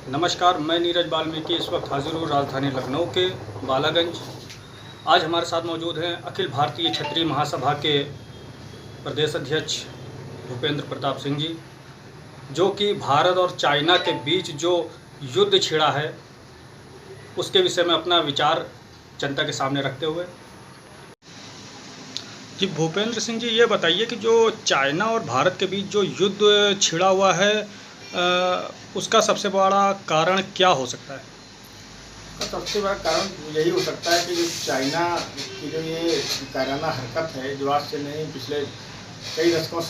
नमस्कार, मैं नीरज वाल्मीकि इस वक्त हाजिर हूँ राजधानी लखनऊ के बालागंज। आज हमारे साथ मौजूद हैं अखिल भारतीय क्षत्रिय महासभा के प्रदेश अध्यक्ष भूपेंद्र प्रताप सिंह जी, जो कि भारत और चाइना के बीच जो युद्ध छिड़ा है उसके विषय में अपना विचार जनता के सामने रखते हुए। जी भूपेंद्र सिंह जी, ये बताइए कि जो चाइना और भारत के बीच जो युद्ध छिड़ा हुआ है उसका सबसे बड़ा कारण क्या हो सकता है? सबसे बड़ा कारण यही हो सकता है कि जो चाइना की जो ये कायराना हरकत है, जो आज से नहीं पिछले कई दशकों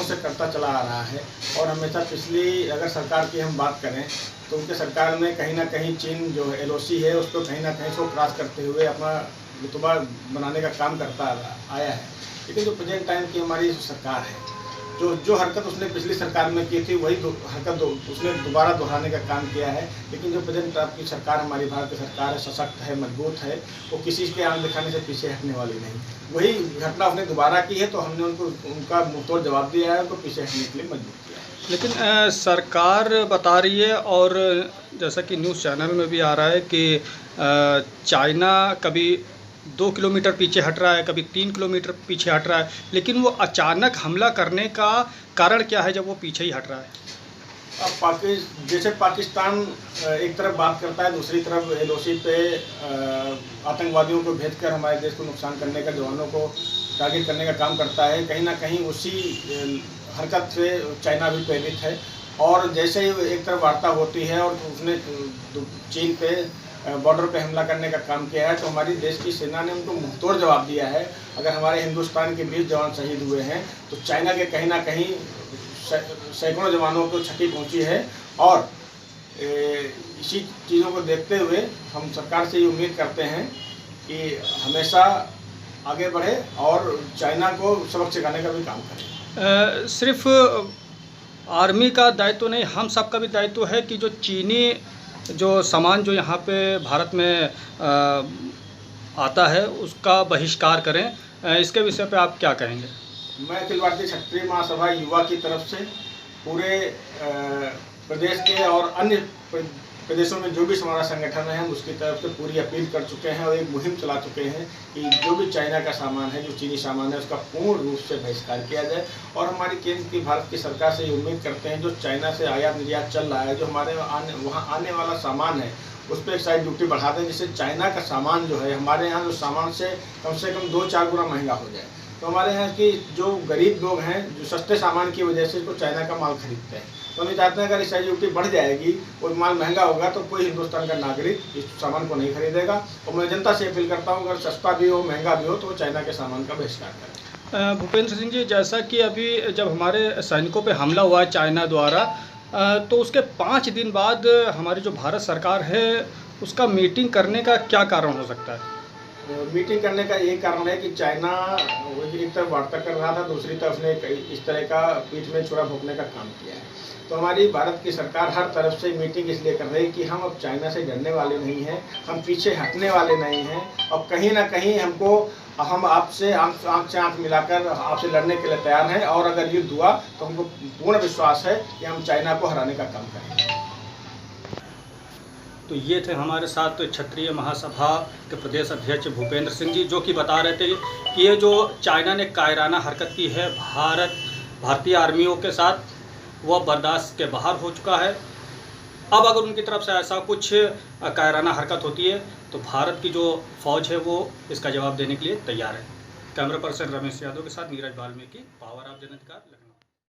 से करता चला आ रहा है। और हमेशा पिछली अगर सरकार की हम बात करें तो उनके सरकार में कहीं ना कहीं चीन जो LOC है उसको कहीं ना कहीं इसको क्रॉस करते हुए अपना रुतबा बनाने का काम करता आया है। लेकिन जो प्रेजेंट टाइम की हमारी सरकार है, जो हरकत उसने पिछली सरकार में की थी वही हरकत उसने दोबारा दोहराने का काम किया है। लेकिन जो प्रेजेंट आपकी सरकार हमारी भारत की सरकार है, सशक्त है, मजबूत है, वो किसी के आंख दिखाने से पीछे हटने वाली नहीं। वही घटना उसने दोबारा की है तो हमने उनका मुंहतोड़ जवाब दिया है, उनको पीछे हटने के लिए मजबूर किया है। लेकिन सरकार बता रही है और जैसा कि न्यूज़ चैनल में भी आ रहा है कि चाइना कभी 2 किलोमीटर पीछे हट रहा है, कभी 3 किलोमीटर पीछे हट रहा है, लेकिन वो अचानक हमला करने का कारण क्या है जब वो पीछे ही हट रहा है? अब जैसे पाकिस्तान एक तरफ बात करता है, दूसरी तरफ LOC पे आतंकवादियों को भेजकर हमारे देश को नुकसान करने का, जवानों को टारगेट करने का काम करता है। कहीं ना कहीं उसी हरकत से चाइना भी प्रेरित है। और जैसे ही एक तरफ वार्ता होती है और उसने चीन पे बॉर्डर पे हमला करने का काम किया है तो हमारी देश की सेना ने उनको मुंहतोड़ जवाब दिया है। अगर हमारे हिंदुस्तान के 20 जवान शहीद हुए हैं तो चाइना के कहीं ना कहीं सैकड़ों जवानों को क्षति पहुंची है। और इसी चीज़ों को देखते हुए हम सरकार से ये उम्मीद करते हैं कि हमेशा आगे बढ़े और चाइना को सबक सिखाने का भी काम करें। सिर्फ आर्मी का दायित्व नहीं, हम सबका भी दायित्व है कि जो चीनी जो सामान जो यहाँ पे भारत में आता है उसका बहिष्कार करें। इसके विषय पे आप क्या कहेंगे? मैं अखिल भारतीय क्षत्रिय महासभा युवा की तरफ से पूरे प्रदेश के और अन्य प्रदेशों में जो भी हमारा संगठन है हम उसकी तरफ से पूरी अपील कर चुके हैं और एक मुहिम चला चुके हैं कि जो भी चाइना का सामान है, जो चीनी सामान है, उसका पूर्ण रूप से बहिष्कार किया जाए। और हमारी केंद्र की भारत की सरकार से ये उम्मीद करते हैं जो चाइना से आयात निर्यात चल रहा है, जो हमारे वहाँ आने वाला सामान है उस पर एक्साइज ड्यूटी बढ़ा दें, जिससे चाइना का सामान जो है हमारे यहाँ जो सामान से कम 2-4 गुना महंगा हो जाए। तो हमारे यहाँ की जो गरीब लोग हैं जो सस्ते सामान की वजह से इसको चाइना का माल खरीदते हैं, तो हम चाहते हैं अगर एक्साइज ड्यूटी बढ़ जाएगी और माल महंगा होगा तो कोई हिंदुस्तान का नागरिक इस सामान को नहीं खरीदेगा। और मैं जनता से अपील करता हूँ अगर सस्ता भी हो, महंगा भी हो, तो चाइना के सामान का बहिष्कार करें। भूपेंद्र सिंह जी, जैसा कि अभी जब हमारे सैनिकों पे हमला हुआ चाइना द्वारा तो उसके 5 दिन बाद हमारी जो भारत सरकार है उसका मीटिंग करने का क्या कारण हो सकता है? मीटिंग करने का यही कारण है कि चाइना एक तरफ वार्ता कर रहा था, दूसरी तरफ ने इस तरह का पीठ में छुरा भोंकने का काम किया है। तो हमारी भारत की सरकार हर तरफ से मीटिंग इसलिए कर रही है कि हम अब चाइना से डरने वाले नहीं हैं, हम पीछे हटने वाले नहीं हैं। और कहीं ना कहीं हम आपसे आंख से आंख मिलाकर आपसे लड़ने के लिए तैयार हैं। और अगर युद्ध हुआ तो हमको पूर्ण विश्वास है कि हम चाइना को हराने का काम करेंगे। तो ये थे हमारे साथ क्षत्रिय महासभा के प्रदेश अध्यक्ष भूपेंद्र सिंह जी, जो कि बता रहे थे कि ये जो चाइना ने कायराना हरकत की है भारतीय आर्मियों के साथ, वह बर्दाश्त के बाहर हो चुका है। अब अगर उनकी तरफ से ऐसा कुछ कायराना हरकत होती है तो भारत की जो फौज है वो इसका जवाब देने के लिए तैयार है। कैमरा पर्सन रमेश यादव के साथ Neeraj Valmiki, power of Janata, Lucknow.